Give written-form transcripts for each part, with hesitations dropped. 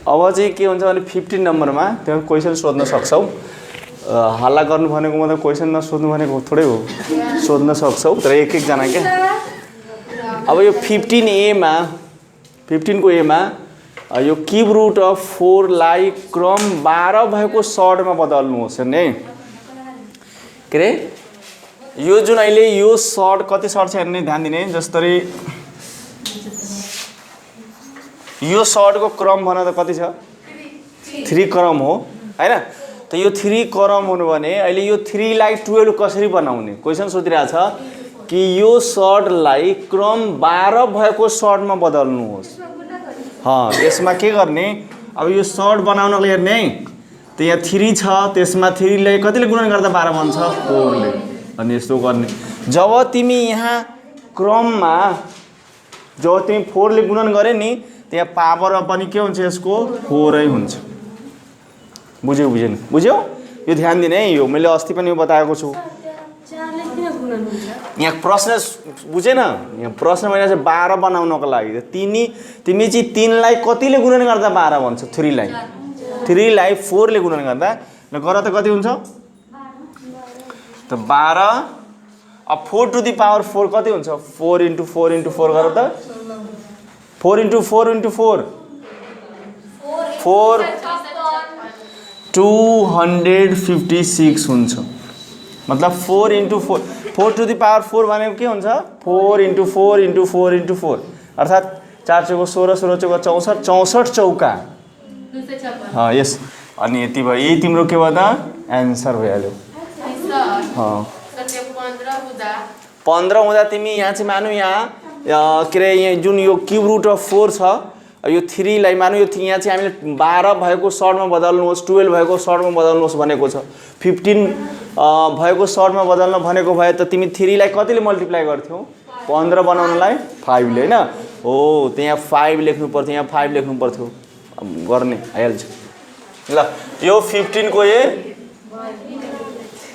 अब चाहिँ के हुन्छ भने 15 नम्बरमा त्यो क्वेसन सोध्न सक्छौ। हल्ला गर्नु भनेको मतलब क्वेसन नसोध्नु भनेको थोरै हो, सोध्न सक्छौ तर एक एक जना के। अब यो 15A मा 15 को A मा यो क्युब रुट अफ 4 लाई क्रम 12 भएको सर्टमा बदल्नुहोस् नि। के रे यो जुन अहिले यो सर्ट कति सर्ट छ हेर्ने ध्यान दिने। जस्तै यो सर्टको क्रम भन त कति छ 3 क्रम हो हैन। त यो 3 क्रम हुनु भने अहिले यो 3 लाई 12 कसरी बनाउने क्वेशन सोधिरहेछ कि यो सर्टलाई क्रम 12 भएको सर्टमा बदल्नुहोस्। यसमा के गर्ने अब यो सर्ट बनाउनको लागि हेर्ने त यहाँ 3 छ त्यसमा 3 लाई कतिले गुणन गर्दा 12 बन्छ 4 ले। अनि यस्तो गर्ने जब तिमी यहाँ क्रममा जब तिमी 4 ले गुणन गरे नि त्यहाँ पावर पनि के हुन्छ यसको 4 नै हुन्छ। बुझ्यौ बुझेन बुझ्यौ यो ध्यान दिने है। यो मैले अस्ति पनि बताएको छु। यहाँ प्रश्न बुझेन यहाँ प्रश्न भने चाहिँ 12 बनाउनको लागि तिमी चाहिँ 3 लाई कतिले गुणन गर्दा 12 बन्छ 3 लाई 4 ले गुणन गर्दा ल गर त कति हुन्छ त 12। अब 4 टु द पावर 4 कति हुन्छ 4 * 4 * 4 गर त 4 * 4 * 4 4 256 हुन्छ। मतलब 4 * 4 4 टु द पावर 4 भनेको के हुन्छ 4 * 4 * 4 * 4 अर्थात 4 चौको 16 16 चौको 64 64 चौका यस। अनि यति भयो यही तिम्रो के भयो त एन्सर भइहाल्यो। 15 हुँदा तिमी यहाँ चाहिँ मानु यहाँ के अरे यहाँ जुन यो क्युब रुट अफ 4 छ यो 3 लाई मानु यो यहाँ चाहिँ हामीले 12 भएको सर्टमा बदल्नुहोस् 12 भएको सर्टमा बदल्नुहोस् भनेको छ। 15 भएको सर्टमा बदल्न भनेको भए त तिमी 3 लाई कतिले मल्टिप्लाई गर्थ्यौ 15 बनाउनलाई 5 ले हैन। हो त्यहाँ 5 लेख्नु पर्थ्यो यहाँ 5 लेख्नु पर्थ्यो गर्ने आइहाल्छ। ल यो 15 को ए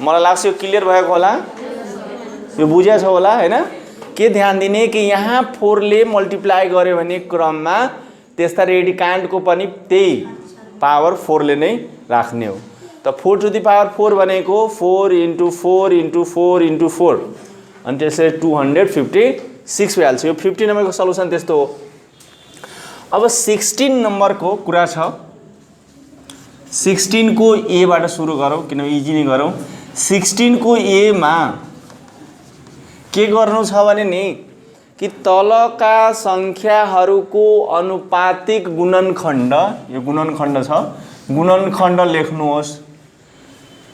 मलाई लाग्छ यो क्लियर भएको होला यो बुझ्या छ होला हैन। के ध्यान दिने कि यहाँ 4 ले मल्टिप्लाई गर्यो भने क्रममा त्यस्ता रेडिकान्डको पनि त्यही पावर 4 ले नै राख्ने हो। त 4 टु द पावर 4 भनेको 4 * 4 * 4 * 4 अनि त्यसले 256 भइहाल्छ। यो 15 नम्बरको सल्युसन त्यस्तो हो। अब 16 नम्बरको कुरा छ। 16 को ए बाट सुरु गरौँ किनभने इजी नै गरौँ। 16 को ए मा के गर्नु छ भने नि कि तलका संख्याहरूको अनुपातिक गुणनखण्ड यो गुणनखण्ड छ गुणनखण्ड लेख्नुहोस्।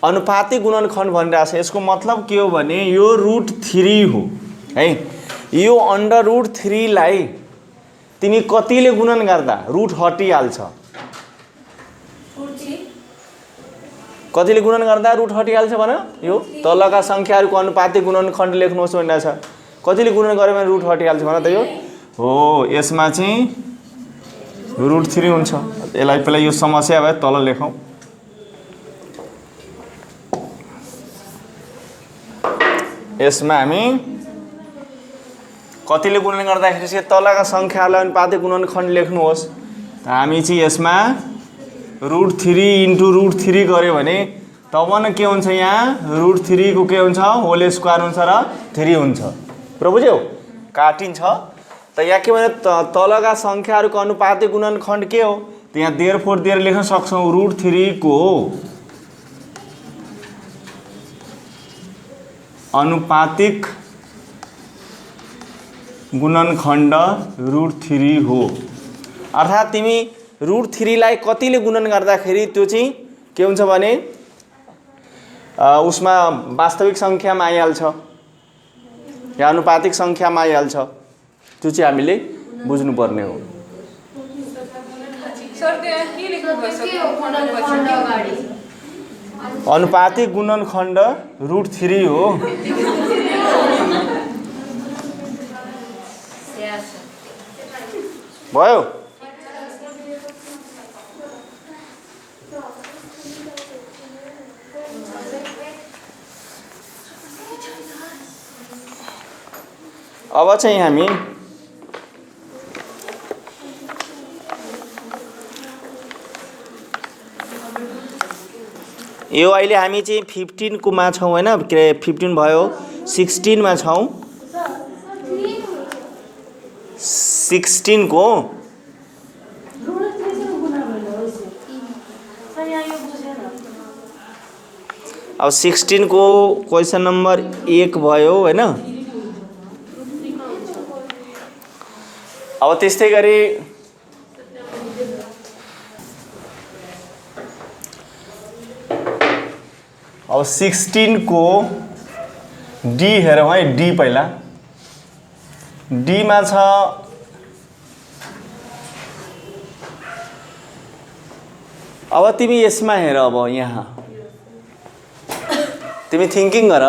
अनुपातिक गुणनखण्ड भनिरहेछ यसको मतलब के हो भने यो √3 हो है। यो √3 लाई तिमी कतिले गुणन गर्दा रुट हटिहाल्छ कतिले गुणन गर्दा रुट हटिहाल्छ भन। यो तलका संख्याहरूको अनुपातिक गुणनखण्ड लेख्नुहोस् भनेको छ। कतिले गुणन गर्यो भने रुट हटिहाल्छ भन त यो हो। यसमा चाहिँ √3 हुन्छ। यसलाई पहिला यो समस्या भए तल लेखौँ। यसमा हामी कतिले गुणन गर्दाखेरि चाहिँ तलका संख्याहरूलाई अनुपातिक गुणनखण्ड लेख्नुहोस्। हामी चाहिँ यसमा √3 * √3 गर्यो भने तब न के हुन्छ यहाँ √3 को के हुन्छ होल स्क्वायर हुन्छ र 3 हुन्छ। पुरा बुझ्यौ काटिन्छ। त यहाँ के भने तलका संख्याहरूको अनुपातिक गुणनखण्ड के हो त यहाँ देयरफोर दिएर लेख्न सक्छौँ √3 को अनुपातिक गुणनखण्ड √3 हो। अर्थात् तिमी √3 लाई कतिले गुणन गर्दाखेरि त्यो चाहिँ के हुन्छ भने उसमा वास्तविक संख्यामा आइहाल्छ या अनुपातिक संख्यामा आइहाल्छ। त्यो चाहिँ हामीले बुझ्नुपर्ने हो। अनुपातिक गुणनखण्ड √3 हो। भयो। अब चाहिँ हामी यो अहिले हामी चाहिँ 15 को मा छौँ हैन, के 15 भयो, 16 मा छौँ, 16 को अब 16 को क्वेसन नम्बर 1 भयो हैन। अब त्यस्तै गरी अब 16 को डी हेरौँ है, डी पहिला। डी मा छ अब तिमी यसमा हेर, अब यहाँ तिमी थिंकिङ गर।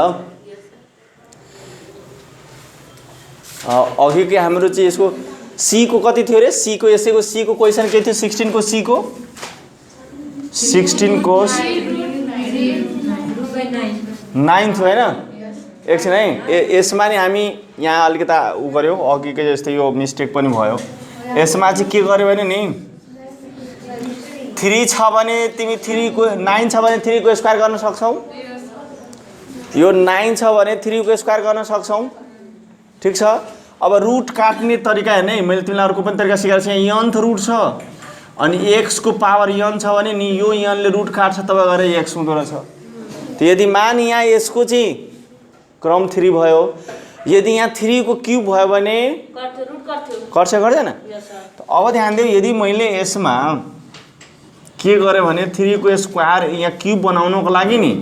अघि के हाम्रो चाहिँ यसको सी को कति थियो रे, सी को यसैको सी को क्वेसन के थियो, 16 को सी को 16 को 9 थियो हैन। एकछिन है, यसमा नि हामी यहाँ अलिकता उ गर्यो, अघिकै जस्तै यो मिस्टेक पनि भयो। यसमा चाहिँ के गर्यो भने नि 3 छ भने तिमी 3 को 9 छ भने 3 को स्क्वायर गर्न सक्छौ, यो 9 छ भने 3 को स्क्वायर गर्न सक्छौ, ठीक छ। अब रुट काट्ने तरिका हेर्ने, मैले तिमीलाई अर्को पनि तरिका सिकाएको छु। यहाँ nth रुट छ अनि x को पावर n छ भने नि यो n ले रुट काट्छ, तब गरे x हुँदो रहेछ। त यदि मान यहाँ यसको चाहिँ क्रम 3 भयो, यदि यहाँ 3 को क्यूब भयो भने कट्छ, गर्दैन। अब ध्यान दिऊ, यदि मैले यसमा के गरेँ भने 3 को स्क्वायर यहाँ क्यूब बनाउनको लागि नि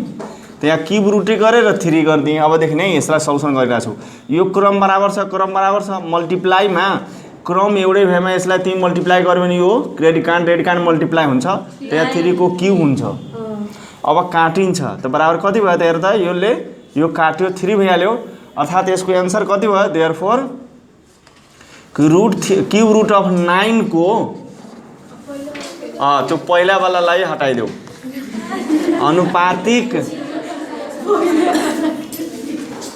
त यहाँ क्यूब रुटै गरेर 3 गरिदिएँ। अबदेखि नै यसलाई सल्युसन गरिरहेको छु। यो क्रम बराबर छ, क्रम बराबर छ, मल्टिप्लाईमा क्रम एउटै भएमा यसलाई तिमी मल्टिप्लाई गर्यो भने यो रेडिकान्ड मल्टिप्लाई हुन्छ, त्यहाँ 3 को क्यूब हुन्छ। अब काटिन्छ त बराबर कति भयो त, हेर त, योले यो काट्यो 3 भइहाल्यो, अर्थात् यसको एन्सर कति भयो, देयरफोर क्यूब रुट अफ 9 को त्यो पहिला वालालाई हटाइदेऊ, अनुपातिक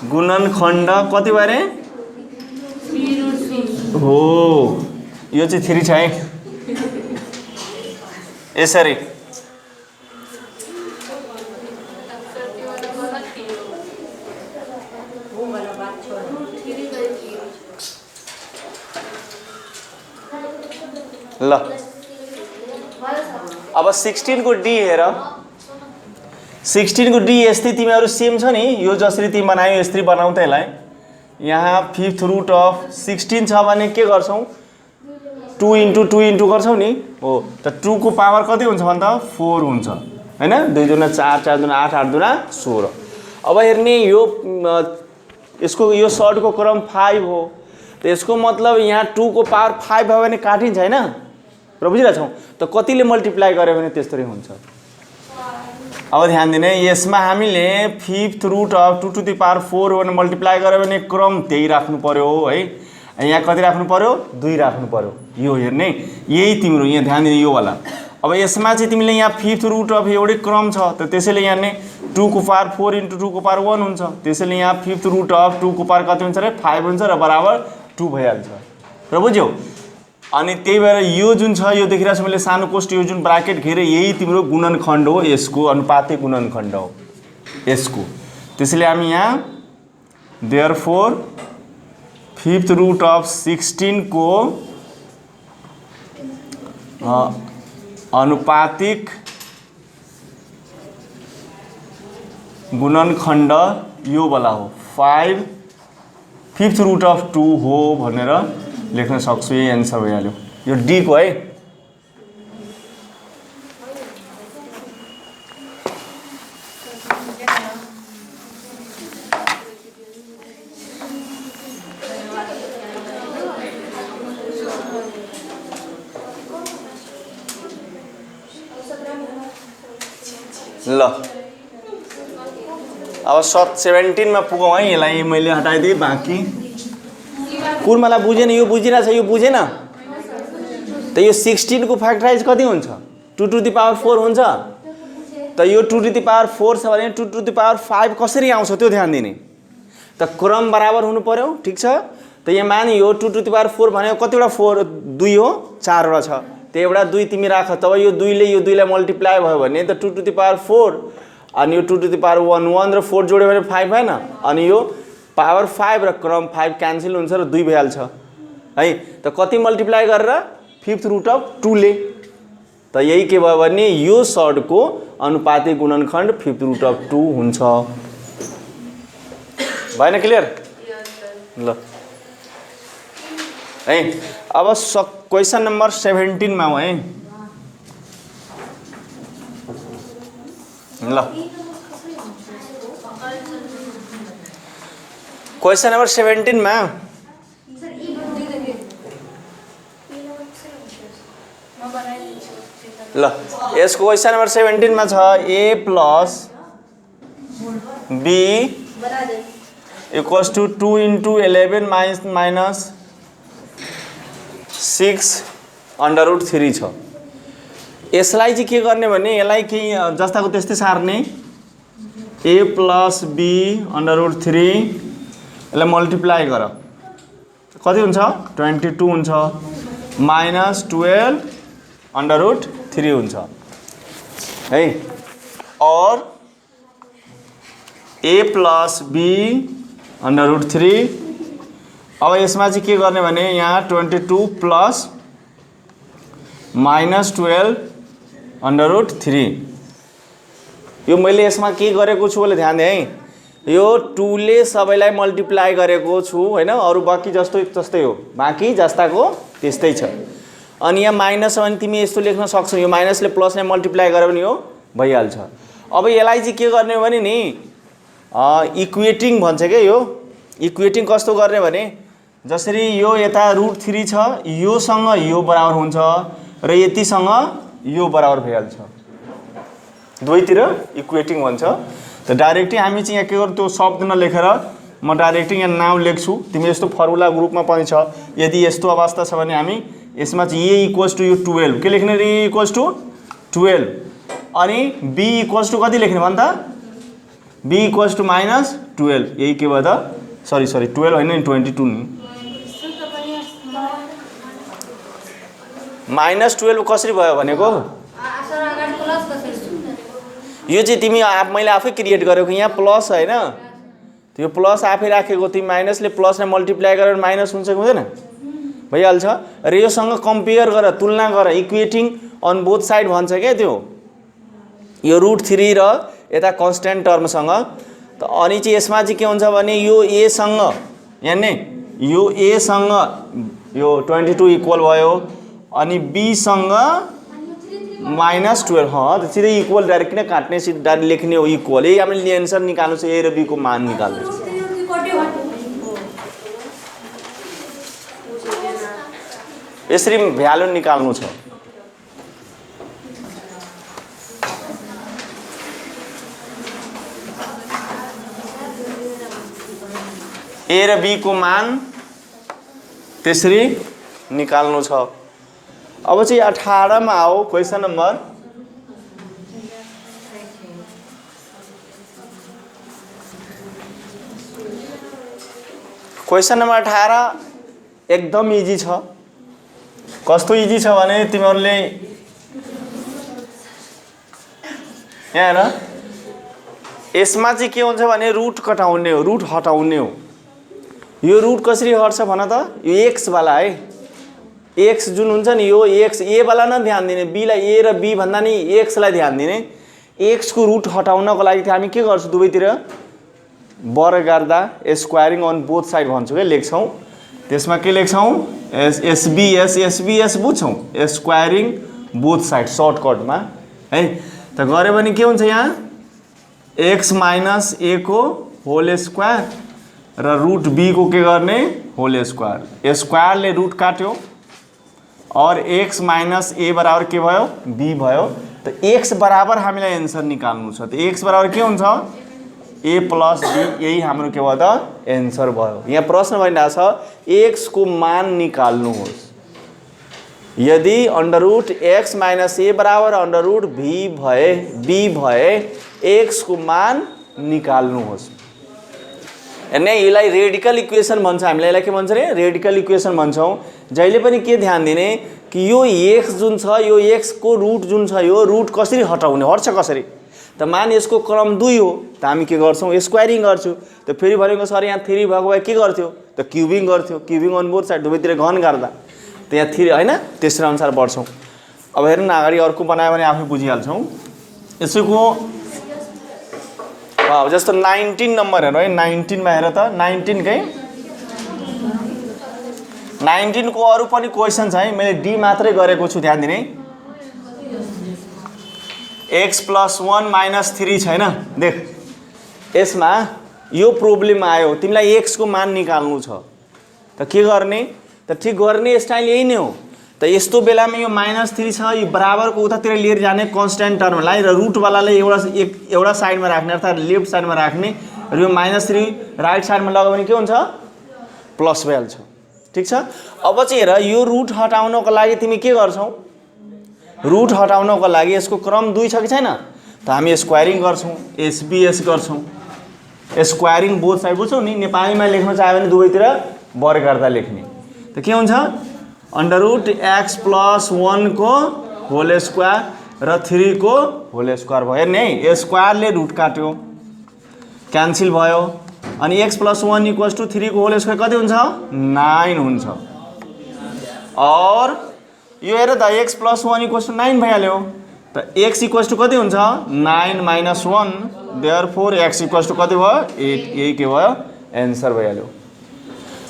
गुणनखण्ड कति भयो रे हो, यो चाहिँ 3 छ है। यसरी ल। अब 16 को डी हेर, 16 को डी यस्तै तिमीहरू सेम छ नि, यो जसरी तिमी बनायो यसरी बनाऊ त यसलाई। यहाँ 5th रुट अफ 16 छ भने के गर्छौ, 2 इन्टु 2 इन्टु गर्छौ नि हो, त 2 को पावर कति हुन्छ भन्दा 4 हुन्छ हैन। 2 दुना 4, 4 दुना 8, 8 दुना 16। अब हेर्ने यो यसको यो सर्ट को क्रम 5 हो, त यसको मतलब यहाँ 2 को पावर 5 भयो भने काटिन्छ हैन, र बुझिरहेछौ। त कतिले मल्टिप्लाई गर्यो भने त्यसरी हुन्छ। अब ध्यान दिने, यसमा हामीले 5th root of 2 to the power 4 भने मल्टिप्लाई गर्यो भने क्रम त्यही राख्नु पर्यो है। यहाँ कति राख्नु पर्यो, 2 राख्नु पर्यो। यो हेर्ने, यही तिम्रो यहाँ ध्यान दिने यो वाला। अब यसमा चाहिँ तिमीले यहाँ 5th रुट अफ एउटै क्रम छ, त त्यसैले यहाँ ने 2 को पावर 4 इन्टु 2 को पावर 1 हुन्छ, त्यसैले यहाँ 5th रुट अफ 2 को पावर कति हुन्छ रे 5 हुन्छ र बराबर 2 भइहाल्छ, र बुझ्यौ। अनि त्यही भएर यो जुन छ यो देखिरहेको छु मैले सानो कोष्ट, यो जुन ब्राकेट घेरे यही तिम्रो गुणनखण्ड हो, यसको अनुपातिक गुणनखण्ड हो यसको। त्यसैले हामी यहाँ देयरफोर 5th रुट अफ 16 को अनुपातिक गुणनखण्ड यो वाला हो, 5th रुट अफ 2 हो भनेर लेख्न सक्छु। यही एन्सर भइहाल्यो, यो डी को है। ल अब 17 मा पुगौँ है, यसलाई मैले हटाइदिएँ। बाँकी कुर्मालाई बुझेन, यो बुझिरहेछ, यो बुझेन त यो 16 को फ्याक्टराइज कति हुन्छ, 2 टु द पावर 4 हुन्छ। त यो 2 टु द पावर 4 छ भने 2 टु द पावर 5 कसरी आउँछ त्यो ध्यान दिने। त क्रम बराबर हुनु पर्यो, ठीक छ। त यहाँ मान यो 2 टु द पावर 4 भनेको कतिवटा 4, 2 हो, 4 वटा छ, त एउटा 2 तिमी राख, तब यो 2 ले यो 2 लाई मल्टिप्लाई भयो भने त 2 टु द पावर 4 अनि यो 2 टु द पावर 1 1 र 4 जोड्यो भने 5 भएन अनि यो पावर 5 र क्रम 5 क्यान्सल हुन्छ र 2 भइहाल्छ है। त कति मल्टिप्लाई गरेर 5th रुट अफ 2 ले। त यही के भयो भने यो सर्टको अनुपातिक गुणनखण्ड 5th रुट अफ 2 हुन्छ। भएन क्लियर? ल है अब क्वेसन नम्बर 17 मा हो है। ल क्वेसन नम्बर 17 मा ल यसको क्वेसन नम्बर 17 मा छ a plus b equals to 2 into 11 minus 6 under root 3 छ। यसलाई चाहिँ के गर्ने भने यसलाई के जस्ताको त्यस्तै सार्ने a plus b under root 3 यसलाई मल्टिप्लाई गर कति हुन्छ 22 हुन्छ माइनस 12 अंडर रुट 3 हुन्छ है। और a plus b under root 3 अब यसमा चाहिँ के गर्ने भने यहाँ 22 प्लस माइनस 12 अंडर रुट 3 यो मैले यसमा के गरेको छु भने ध्यान दे है। यो 2 ले सबैलाई मल्टिप्लाई गरेको छु हैन, अरु बाँकी जस्तै हो, बाँकी जस्ताको त्यस्तै छ। अनि यहाँ माइनस भने तिमी यस्तो लेख्न सक्छौ, यो माइनसले प्लसले मल्टिप्लाई गर्यो भने यो भइहाल्छ। अब यसलाई चाहिँ के गर्ने भने नि इक्वेटिङ भन्छ के, यो इक्वेटिङ कस्तो गर्ने भने जसरी यो यता रुट 3 छ योसँग यो बराबर हुन्छ र यतिसँग यो बराबर भइहाल्छ, दुवैतिर इक्वेटिङ भन्छ। त डाइरेक्टली हामी चाहिँ यहाँ के गर्छौँ त्यो शब्द नलेखेर म डाइरेक्टली यहाँ नाम लेख्छु, तिमी यस्तो फर्मुला ग्रुपमा पनि छ। यदि यस्तो अवस्था छ भने हामी यसमा चाहिँ a इक्वल्स टु यो 12 के लेख्ने रे, a इक्वल्स टु 12 अनि b इक्वल्स टु कति लेख्ने भन् त, b इक्वल्स टु माइनस 12। यही के भयो त, सरी 12 होइन नि 22 नि, माइनस 12 कसरी भयो भनेको यो चाहिँ तिमी मैले आफै क्रिएट गरेको, यहाँ प्लस हैन त्यो प्लस आफै राखेको, तिमी माइनसले प्लसले मल्टिप्लाई गरेर माइनस हुन्छ कि हुँदैन, भइहाल्छ। र योसँग कम्पेयर गर, तुलना गर, इक्वेटिङ अन बोथ साइड भन्छ क्या त्यो, यो रुट 3 र यता कन्स्ट्यान्ट टर्मसँग। त अनि चाहिँ यसमा चाहिँ के हुन्छ भने यो a सँग यानी यो a सँग यो 22 इक्वल भयो अनि b सँग माइनस 12, हाँ सीधे इक्वल डाइरेक्ट नै काट्ने, सीधे डाइरेक्ट लेख्ने हो इक्वल। यही हामीले आन्सर निकाल्नु छ, a र b को मान निकाल्नु छ। यसरी भ्यालु निकाल्नु छ। a र b को मान त्यसरी निकाल्नु छ। अब चाहिँ 18 मा आओ क्वेसन नम्बर क्वेसन नम्बर 18 एकदम इजी छ। कस्तो इजी छ भने तिमीहरूले यहाँ हेर, यसमा चाहिँ के हुन्छ भने रुट कटाउने हो, रुट हटाउने हो। यो रुट कसरी हट्छ भन त, यो x वाला है, x जुन हुन्छ नि यो x a वाला न ध्यान दिने, b लाई a र b भन्दा नि x लाई ध्यान दिने। x को रुट हटाउनको लागि हामी के गर्छौँ, दुवैतिर वर्ग गर्दा स्क्वायरिङ अन बोथ साइड भन्छौँ के, लेख्छौँ। त्यसमा के लेख्छौँ, एसबीएस बुझ्छौँ, स्क्वायरिङ बोथ साइड सर्टकटमा है। त गऱ्यो भने के हुन्छ, यहाँ x माइनस a को होल स्क्वायर र रुट b को के गर्ने होल स्क्वायर, स्क्वायरले रुट काट्यो और x माइनस a बराबर के भयो b भयो। त x बराबर हामीलाई एन्सर निकाल्नु छ। त x बराबर के हुन्छ a प्लस b, यही हाम्रो के भयो त एन्सर भयो। यहाँ प्रश्न भइरहेको छ x को मान निकाल्नुहोस्। यदि under root x minus a बराबर अंडर रूट b भए x को मान निकाल्नुहोस्। यानी यसलाई रेडिकल इक्वेसन भन्छ, हामीले यसलाई के भन्छ रे, रेडिकल इक्वेसन भन्छौँ। जहिले पनि के ध्यान दिने कि यो x जुन छ, यो x को रुट जुन छ, यो रुट कसरी हटाउने, हट्छ कसरी, त मान यसको क्रम 2 हो त हामी के गर्छौँ स्क्वायरिङ गर्छौँ त फेरि भनेको सर यहाँ 3 भएको भए के गर्थ्यो त क्युबिङ गर्थ्यो क्युबिङ अन बोथ साइड दुवैतिर घन गर्दा त यहाँ 3 हैन त्यसरी अनुसार बढ्छौँ अब हेर्नु न अगाडि अर्को बनायो भने आफै बुझिहाल्छौँ यसको जस्तो 19 नम्बर हेर्नु है 19 मा हेर त 19 कै 19 को अरु पनि क्वेशन छ है मैले डी मात्रै गरेको छु ध्यान दिने x + 1 - 3 छैन देख यसमा यो प्रब्लम आयो तिमीलाई x को मान निकाल्नु छ त के गर्ने त ठीक गर्ने स्टाइल यही नै हो त यस्तो बेलामा यो -3 छ यो बराबरको उतातिर लिएर जाने कन्स्ट्यान्ट टर्मलाई र रुट वालाले एउटा साइडमा राख्ने अर्थात लेफ्ट साइडमा राख्ने र यो -3 राइट साइडमा लगायो भने के हुन्छ प्लस भइहाल्छ ठीक छ अब चाहिँ हेर यो रुट हटाउनको लागि तिमी के गर्छौ रुट हटाउनको लागि यसको क्रम 2 छ कि छैन त हामी स्क्वायरिङ गर्छौं एसबीएस गर्छौं स्क्वायरिङ बोथ साइड बुझ्छौ नि नेपालीमा लेख्न चाह्यो भने दुवैतिर वर्ग गर्दा लेख्ने त के हुन्छ √x + 1 को होल स्क्वायर र 3 को होल स्क्वायर भयो हेर्ने है स्क्वायरले रुट काट्यो क्यान्सल भयो अनि x + 1 = 3 को होल स्क्वायर कति हुन्छ 9 हुन्छ और यो हेर त x + 1 = 9 भइहाल्यो त x = कति हुन्छ 9 - 1 देयरफोर x = कति भयो 8 यही के भयो आन्सर भइहाल्यो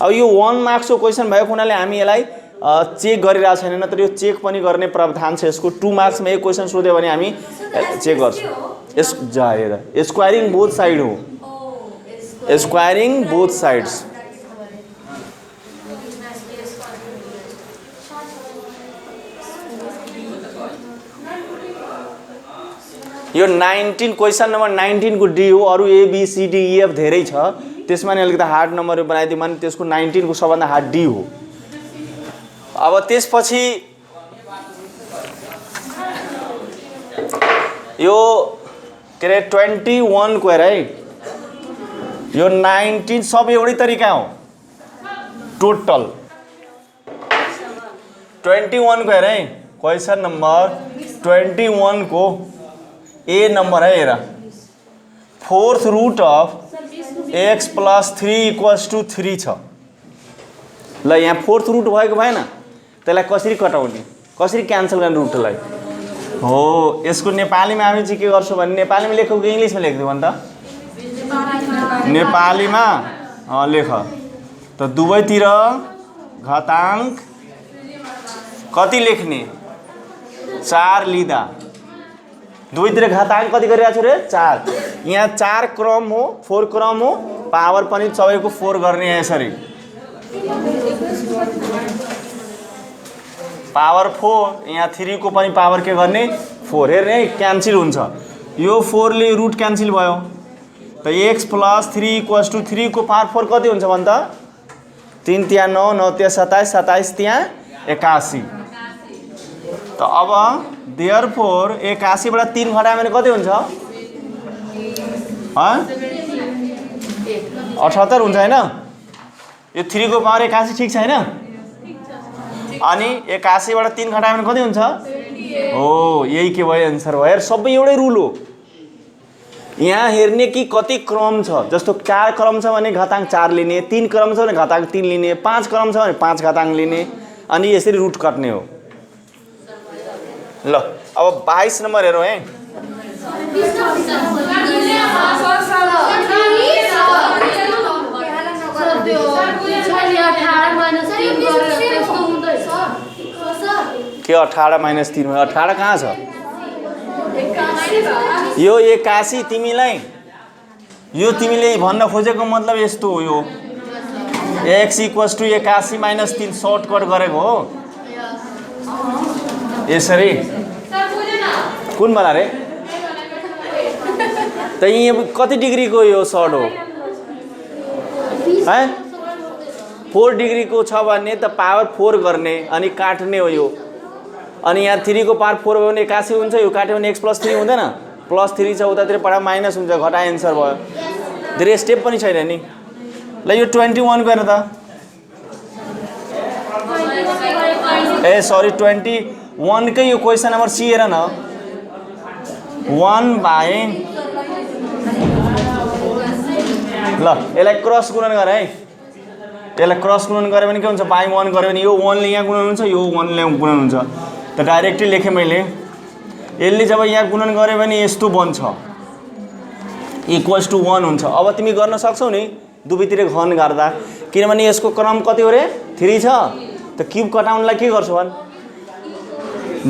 अब यो 1 मार्क्सको क्वेशन भएको हुनाले हामी यसलाई चेक गरिरहेको छैन तर यो चेक पनि गर्ने प्रावधान छ यसको 2 मार्क्समा एक क्वेशन सोध्यो भने हामी चेक गर्छौं यस जा हेर स्क्वायरिङ बोथ साइड हो स्क्वायरिङ बोथ साइड्स यो 19 क्वेशन नम्बर 19 को डी हो अरु A B C D E F धेरै छ त्यसमा नि अलिकति हार्ड नम्बर बनाइदिए भने त्यसको 19 को सबभन्दा हार्ड डी हो अब त्यसपछि यो के रे 21 को हेर है यो 19 सब एउटै तरिका हो टोटल 21 को हेर है क्वेशन नम्बर 21 को ए नंबर है हेरा 4th रूट ऑफ x + 3 = 3 छ ल यहाँ 4th रूट भएको भएन त्यसलाई कसरी कटाउने कसरी क्यान्सल गर्ने रुटलाई हो यसको नेपालीमा हामी चाहिँ के गर्छौं भने नेपालीमा लेखौ कि इंग्लिशमा लेख्दियौ भन त नेपालीमा लेख त दुवैतिर घातांक कति लेख्ने 4 लिदा दुवैतिर घातांक कति गरिरहेको छु रे 4 यहाँ 4 क्रम हो 4 क्रम हो पावर पनि सबैको 4 गर्ने यसरी पावर 4 यहाँ 3 को पनि पावर के गर्ने 4 हेर्ने क्यान्सल हुन्छ यो 4 ले रुट क्यान्सल भयो त x + 3 = 3 को पावर 4 कति हुन्छ भन त 3 × 9 9 × 27 27 × 81 त अब देयरफोर 81 बाट 3 घटायो भने कति हुन्छ 78 हुन्छ हैन यो 3 को पावर 81 ठीक छैन अनि 81 बाट 3 घटायो भने कति हुन्छ हो यही के भयो आन्सर भयो सबै एउटै रुल हो यहाँ हेर्ने कि कति क्रम छ जस्तो 4 क्रम छ भने घातांक 4 लिने 3 क्रम छ भने घातांक 3 लिने 5 क्रम छ भने 5 घातांक लिने अनि यसरी रुट काट्ने हो ल अब 22 नम्बर हेरौं है के 18 - 3 18 कहाँ छ यो 81 तिमीलाई यो तिमीले भन्न खोजेको मतलब यस्तो हो यो x = 81 - 3 सर्टकट गरेको हो यसरी कुन वाला रे त यहाँ कति डिग्री को यो सर्ट हो है 4 डिग्री को छ भने त पावर 4 गर्ने अनि काट्ने हो यो अनि यहाँ 3 को पावर 4 भयो भने 81 हुन्छ यो काट्यो भने x + 3 हुँदैन +3 छ उतातिर पढा माइनस हुन्छ घटाए आन्सर भयो धेरै स्टेप पनि छैन नि ल यो 21 गर्न त ए सरी 21 कै यो क्वेशन नम्बर सी हेर न 1 बाई ल यसलाई क्रस गुणन गरे है, यसलाई क्रस गुणन गऱ्यो भने के हुन्छ, बाई 1 गऱ्यो भने यो 1 ले यहाँ गुणन हुन्छ, यो 1 ले गुणन हुन्छ। त डाइरेक्टली लेखेँ मैले, यसले जब यहाँ गुणन गऱ्यो भने यस्तो बन्छ इक्वल्स टु 1 हुन्छ। अब तिमी गर्न सक्छौ नि दुवैतिर घन गर्दा, किनभने यसको क्रम कति हो रे 3 छ। त क्युब कटाउनलाई के गर्छौ भन,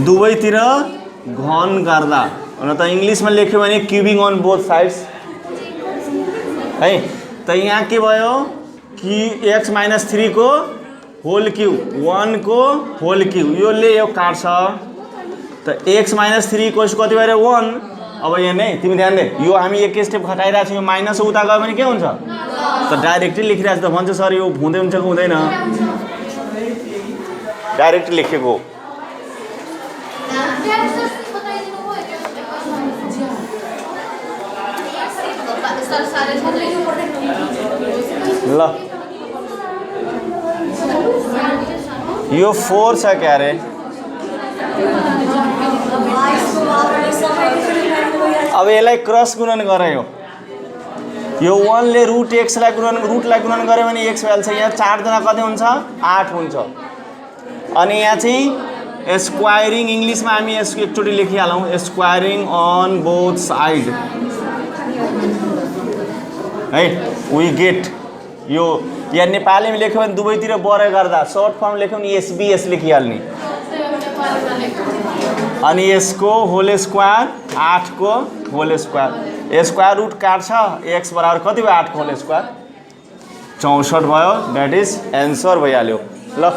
दुवैतिर घन गर्दा, न त इङ्ग्लिसमा लेख्यो भने क्युबिङ अन बोथ साइड्स है। त यहाँ के भयो कि x - 3 को होल क्युब 1 को होल क्युब, योले यो काट्छ। त x - 3 इक्वल्स कति भयो 1। अब यहाँ नै तिमी ध्यान दे, यो हामी एक स्टेप घटाइरहेको छौँ, यो माइनस उता गयो भने के हुन्छ, त डाइरेक्टली लेखिरहेको छ। त भन्छ सर यो हुँदै हुन्छ कि हुँदैन, डाइरेक्टली लेखेको। ल यो 4 छ क्या रे, अब यसलाई क्रस गुणन गऱ्यो, यो 1 ले √x लाई गुणन गऱ्यो भने x भ्याल्यु छ, यहाँ 4 जना कति हुन्छ 8 हुन्छ। अनि यहाँ चाहिँ स्क्वायरिङ, इङ्ग्लिसमा हामी यसको एकचोटि लेखिहालौँ, स्क्वायरिङ अन बोथ साइड है, वी गेट यो। यहाँ नेपालीमा लेख्यो भने दुवैतिर बढे गर्दा सर्ट फर्म लेख्यो भने SBS लेखिहाल्ने। अनि यसको होल स्क्वायर 8 को होल स्क्वायर, स्क्वायर रुट काट्छ, x बराबर कति भयो 8 को होल स्क्वायर 64 भयो। द्याट इज एन्सर भइहाल्यो। ल